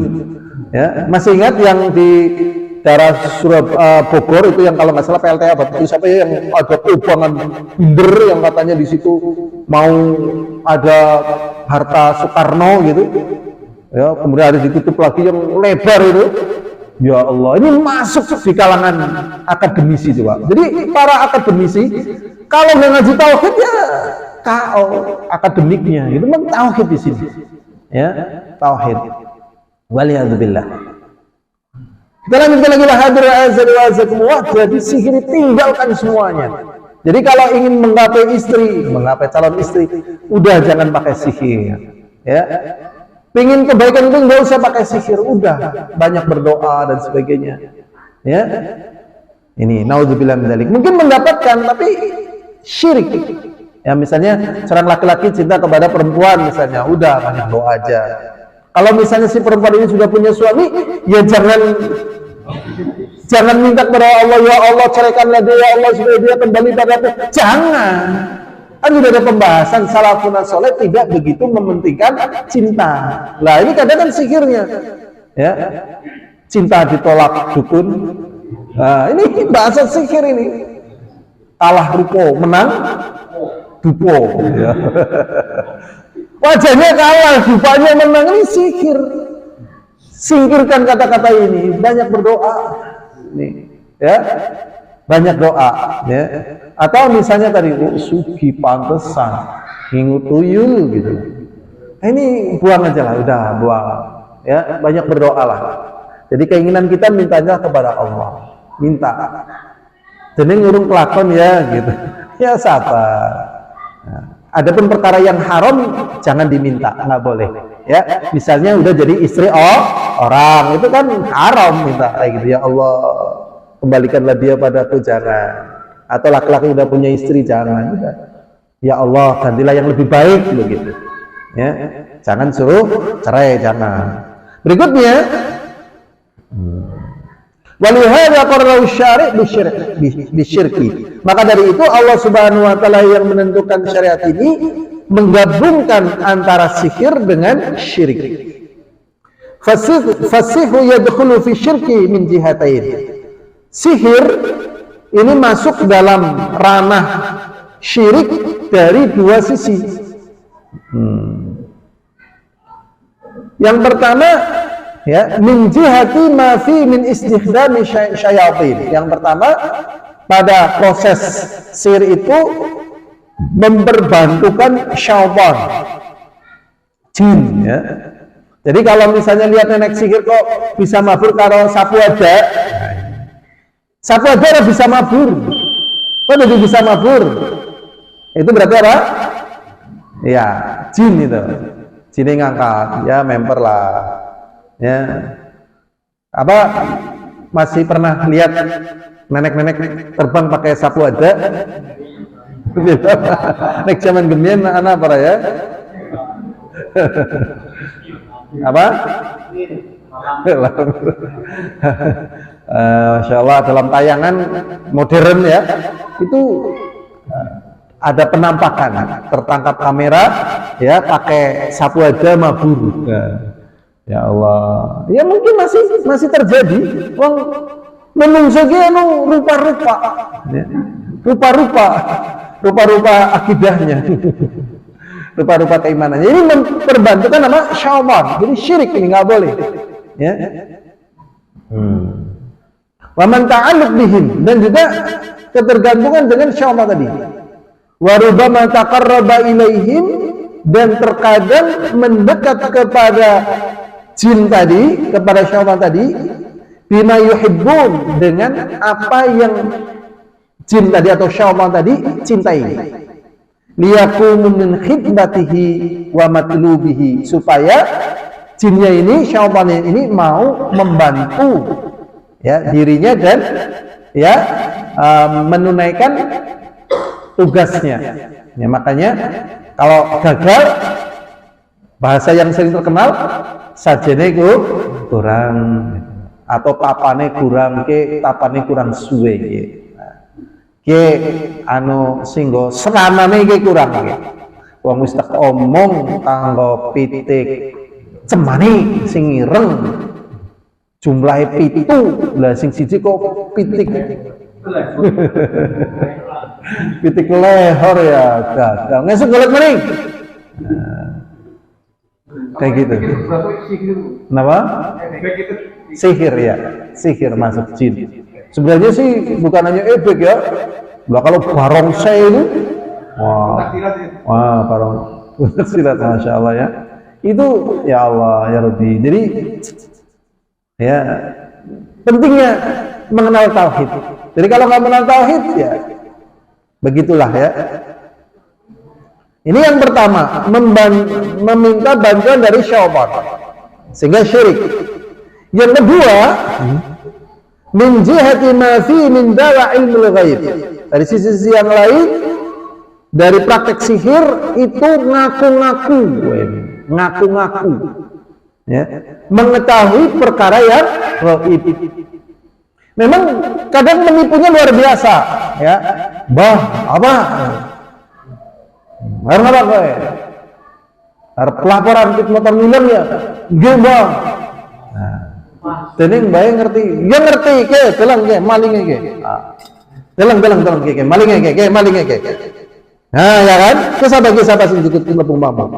Ya, masih ingat yang di daerah Bogor itu yang kalau nggak salah PLTA itu siapa ya, yang ada kubangan binder yang katanya di situ mau ada harta Soekarno gitu ya, kemudian ada ditutup lagi yang lebar itu. Ya Allah, ini masuk di kalangan akademisi coba. Jadi para akademisi kalau nggak ngaji tauhid ya KO akademiknya itu memang tauhid di sini ya, tauhid. Waliyadzubillah. Kita lanjutkan lagi lah, hadir azan wa azakumullah. Jadi sihir tinggalkan semuanya. Jadi kalau ingin menggapai istri, menggapai calon istri, udah jangan pakai sihir. Ya, pingin kebaikan itu nggak usah pakai sihir, udah banyak berdoa dan sebagainya. Ya, ini naudzubillah min dzalik. Mungkin mendapatkan tapi syirik. Ya misalnya seorang laki-laki cinta kepada perempuan misalnya, udah banyak doa aja. Kalau misalnya si perempuan ini sudah punya suami, ya jangan minta kepada Allah, ya Allah ceraikanlah dia, ya Allah supaya dia kembali padaku. Jangan. Kan sudah ada pembahasan salafun saleh tidak begitu mementingkan cinta. Lah ini kadang kan sihirnya. Ya. Cinta ditolak dukun. Nah, ini bahasa sihir ini. Kalah rupo, menang dupo. Ya. Wajahnya kalah, dupanya menang, ini sihir. Singkirkan kata-kata ini, banyak berdoa. Nih, ya. Banyak doa, ya. Atau misalnya tadi, sugi pantesan, ngingu tuyul gitu. Nah, ini buang aja lah, udah buang. Ya, banyak berdoa lah. Jadi keinginan kita mintanya kepada Allah. Minta. Jadi ngurung kelakon ya gitu. Ya sabar. Nah, adapun perkara yang haram jangan diminta, nggak boleh. Ya, misalnya udah jadi istri orang, itu kan haram minta kayak gitu. Ya Allah, kembalikanlah dia padaku, jangan. Atau laki-laki udah punya istri, jangan. Udah. Ya Allah, gantilah yang lebih baik begitu. Ya, jangan suruh cerai, jangan. Berikutnya, walihada qarra'u syari' bisyirki. Maka dari itu Allah Subhanahu wa taala yang menentukan syariat ini menggabungkan antara sihir dengan syirik. Fasihu yadkhulu fi syirki min jihatain. Sihir ini masuk dalam ranah syirik dari dua sisi. Yang pertama, ya, min jihati ma fi min istikhdami syayatin. Yang pertama, pada proses sihir itu memperbantukan syaitan, jin, ya. Jadi kalau misalnya lihat nenek sihir kok bisa mabur kalau sapu aja bisa mabur. Kok jadi bisa mabur? Itu berarti apa? Ya, jin itu. Jin yang ngangkat, ya member lah. Ya. Apa masih pernah lihat nenek-nenek terbang pakai sapu aja? Nek zaman gemian anak apa ya? Apa? Masya Allah, dalam tayangan modern ya, itu ada penampakan tertangkap kamera ya pakai sapu aja mabur. Ya Allah, ya mungkin masih terjadi. Wong menungso ki anu rupa-rupa, ya. rupa-rupa akidahnya, rupa-rupa keimanannya. Ini memperbantukan nama syaitan. Jadi syirik ini nggak boleh. Ya. Wa man ta'alluq bihim, dan juga ketergantungan dengan syaitan tadi. Wa rubbama taqarraba ilaihim, dan terkadang mendekat kepada jin tadi, kepada syaitan tadi, bima yuhibbun, dengan apa yang jin tadi atau syaitan tadi cintai. Liyakumu min khidmatihi wa matlubihi, supaya jinnya ini, syaitannya ini mau membantu ya dirinya dan ya menunaikan tugasnya. Ya, makanya kalau gagal, bahasa yang sering terkenal, sajene kurang atau papane kurang ke tapane kurang suwe ke anu singgo seranane ke kurang ke wong wis tak omong kanggo pitik cemani sing ireng jumlahe 7 lah sing siji kok pitik pitik lehor ya gagal ngesuk golek maning kayak gitu. Kenapa? Sihir ya, sihir masuk jin. Sebenarnya sih bukan hanya efek ya. Nah, kalau barongsai itu, wah barong silat, masya Allah ya. Itu ya Allah ya Rabbi. Jadi ya pentingnya mengenal tauhid. Jadi kalau nggak mengenal tauhid ya begitulah ya. Ini yang pertama, meminta bantuan dari syaitan sehingga syirik. Yang kedua, min jihati ma fi min dawa ilmul ghaib. Dari sisi yang lain, dari praktek sihir itu ngaku-ngaku, ya, mengetahui perkara yang gaib. Memang kadang menipunya luar biasa, ya. Bah, apa? Harus apa kowe? Harus pelaporan tip motor milen ya. Nggih, Bang. Nah, dening bae ngerti. Ya ngerti ke, telang ke, malinge ke. Telang ke, malinge ke. Nah, ya kan? Ke sahabat sing ikut lepung mama.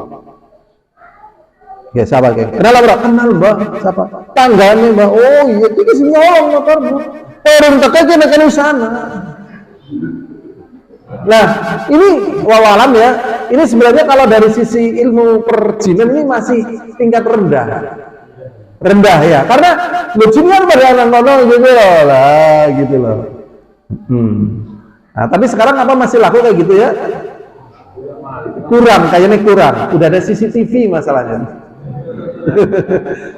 Ya sahabat ke. Kenal bro? Kenal, Mbak. Siapa? Tanggane, Mbak. Oh, iya iki sing nyolong motor, Bu. Turun teke nek sana. Nah, ini wawalam ya. Ini sebenarnya kalau dari sisi ilmu perjinan ini masih tingkat rendah ya. Karena jin kan pada anak-anak gitu loh lah, gitu loh. Nah, tapi sekarang apa masih laku kayak gitu ya? Kayaknya kurang. Udah ada CCTV masalahnya.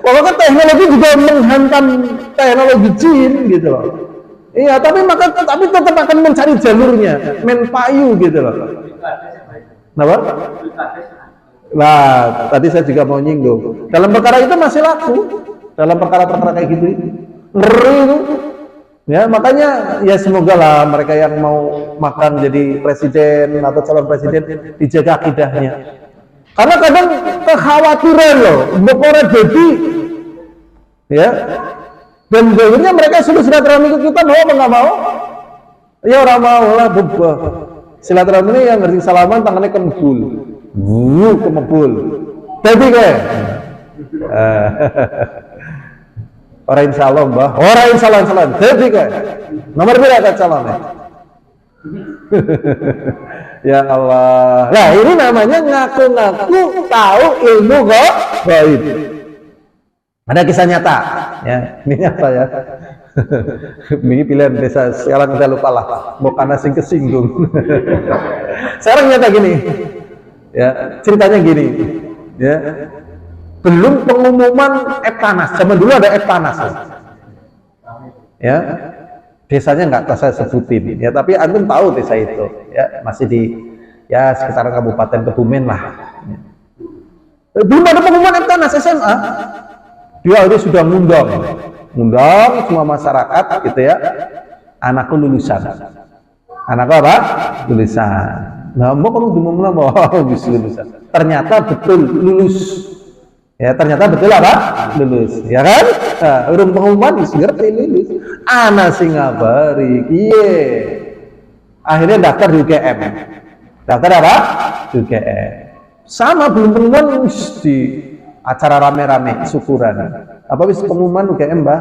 Pokoknya teknologi juga menghantam teknologi jin gitu loh. Iya, tapi tetap akan mencari jalurnya, main payu gitu loh. Kenapa? Nah, tadi saya juga mau nyinggung. Dalam perkara itu masih laku. Dalam perkara-perkara kayak gitu, ngeri itu. Ya, makanya ya semoga lah mereka yang mau makan jadi presiden atau calon presiden dijaga akidahnya. Karena kadang kekhawatiran loh, bokore jadi, ya. Dan akhirnya mereka sudah silaturahmi ke kita, mau apa nggak mau? Ya orang mau lah, bubah. Silaturahmi ini yang ngerti salaman tangannya kemebul, kemebul. Jadi kayak, orang insya Allah mbah, orang insya Allah. Jadi kayak, nomor berapa calonnya? Ya Allah. Nah ini namanya ngaku-ngaku tahu ilmu gaib. Ada kisah nyata, ya ini nyata ya. Ini pilihan desa sekarang udah lupa lah, mau karena sing kesinggung. Sekarang nyata gini, ya ceritanya gini, ya belum pengumuman Eptanas, zaman dulu ada Eptanas, ya desanya nggak saya sebutin, ya tapi antum tahu desa itu, ya masih di ya sekitaran Kabupaten Kebumen lah. Belum ada pengumuman Eptanas SMA. Dia ini sudah ngundang semua masyarakat gitu ya, anakku lulusan, anakku apa? Lulusan. Nah, mau kamu dimana mau bisa lulusan? Ternyata betul lulus, ya ternyata betul apa? Lulus, ya kan? Nah, urung pengumuman ngerti lulus. Anak sing ngabari, iye. Akhirnya daftar di UGM. Daftar apa? Di UGM. Sama belum pengumuman di acara rame-rame syukuran. Apa wis pengumuman UGM Mbah?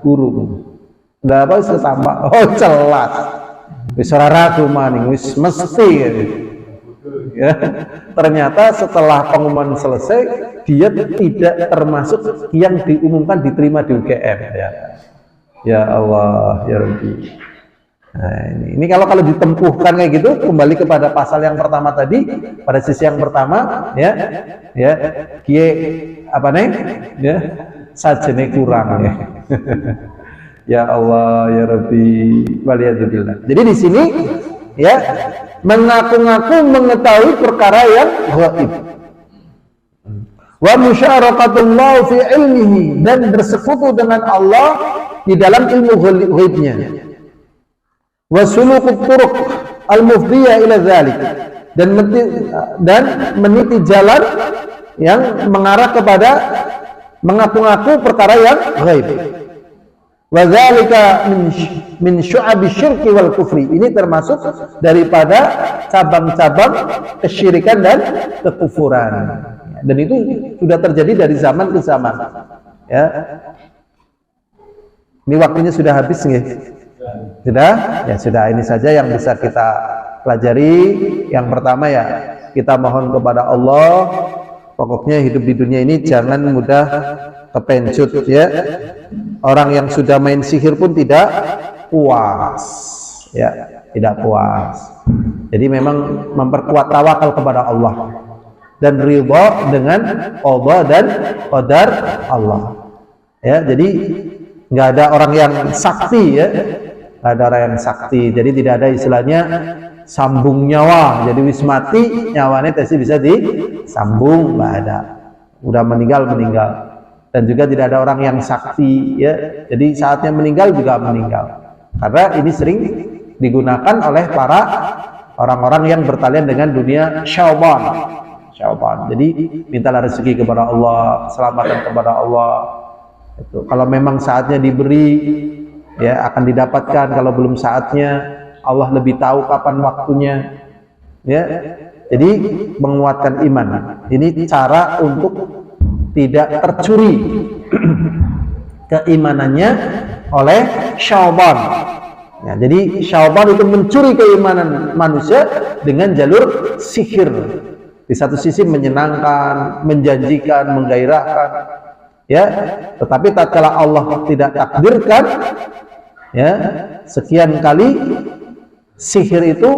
Guru. Ndak apa wis tambah. Oh, jelas. Wis ora ragu maning, wis mesti gitu. Ya. Ternyata setelah pengumuman selesai, dia tidak termasuk yang diumumkan diterima di UGM ya. Ya Allah, ya Rabbi. Nah, ini kalau ditempuhkan kayak gitu, kembali kepada pasal yang pertama tadi, pada sisi yang pertama, ya, kie apa nih, ya, sajene kurang ya. Ya Allah, ya Rabbi, waliyadzubillah. Jadi di sini, ya, mengaku-ngaku mengetahui perkara yang gaib. Wa musyarakatullah fi ilmihi, dan bersekutu dengan Allah di dalam ilmu gaibnya. Wa sulukut turuq al-mufdiyah ila dzalik, dan meniti jalan yang mengarah kepada mengaku-ngaku perkara yang gaib. Wa dzalika min syu'abi syirki wal kufri, ini termasuk daripada cabang-cabang kesyirikan dan kekufuran. Dan itu sudah terjadi dari zaman ke zaman. Ya. Ini waktunya sudah habis nggih? Sudah? Ya sudah, ini saja yang bisa kita pelajari. Yang pertama ya, kita mohon kepada Allah, pokoknya hidup di dunia ini jangan mudah kepencut ya. Orang yang sudah main sihir pun tidak puas. Ya, tidak puas. Jadi memang memperkuat tawakal kepada Allah dan ridha dengan qada dan qadar Allah. Ya, jadi nggak ada orang yang sakti ya. Nggak ada orang yang sakti, jadi tidak ada istilahnya sambung nyawa, jadi wis mati nyawanya pasti bisa disambung, nggak ada, udah meninggal, dan juga tidak ada orang yang sakti ya, jadi saatnya meninggal juga meninggal, karena ini sering digunakan oleh para orang-orang yang bertalian dengan dunia syaitan. Jadi mintalah rezeki kepada Allah, keselamatan kepada Allah. Itu kalau memang saatnya diberi, ya akan didapatkan. Kalau belum saatnya, Allah lebih tahu kapan waktunya. Ya, jadi menguatkan iman. Ini cara untuk tidak tercuri keimanannya oleh syaitan. Ya, jadi syaitan itu mencuri keimanan manusia dengan jalur sihir. Di satu sisi menyenangkan, menjanjikan, menggairahkan. Ya, tetapi tatkala Allah tidak takdirkan, ya, sekian kali sihir itu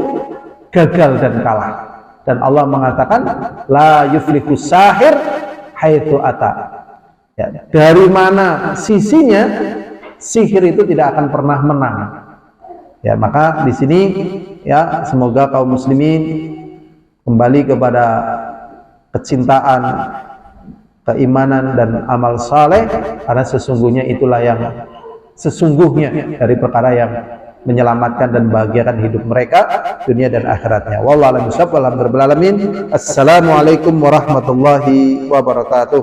gagal dan kalah, dan Allah mengatakan la yuflihu sahir haitsu ata, ya, dari mana sisinya sihir itu tidak akan pernah menang. Ya, maka di sini ya semoga kaum muslimin kembali kepada kecintaan, keimanan dan amal saleh, karena sesungguhnya itulah yang sesungguhnya dari perkara yang menyelamatkan dan bahagiakan hidup mereka dunia dan akhiratnya. Wallahu a'lam bishawab. Alhamdulillahirabbil alamin. Assalamualaikum warahmatullahi wabarakatuh.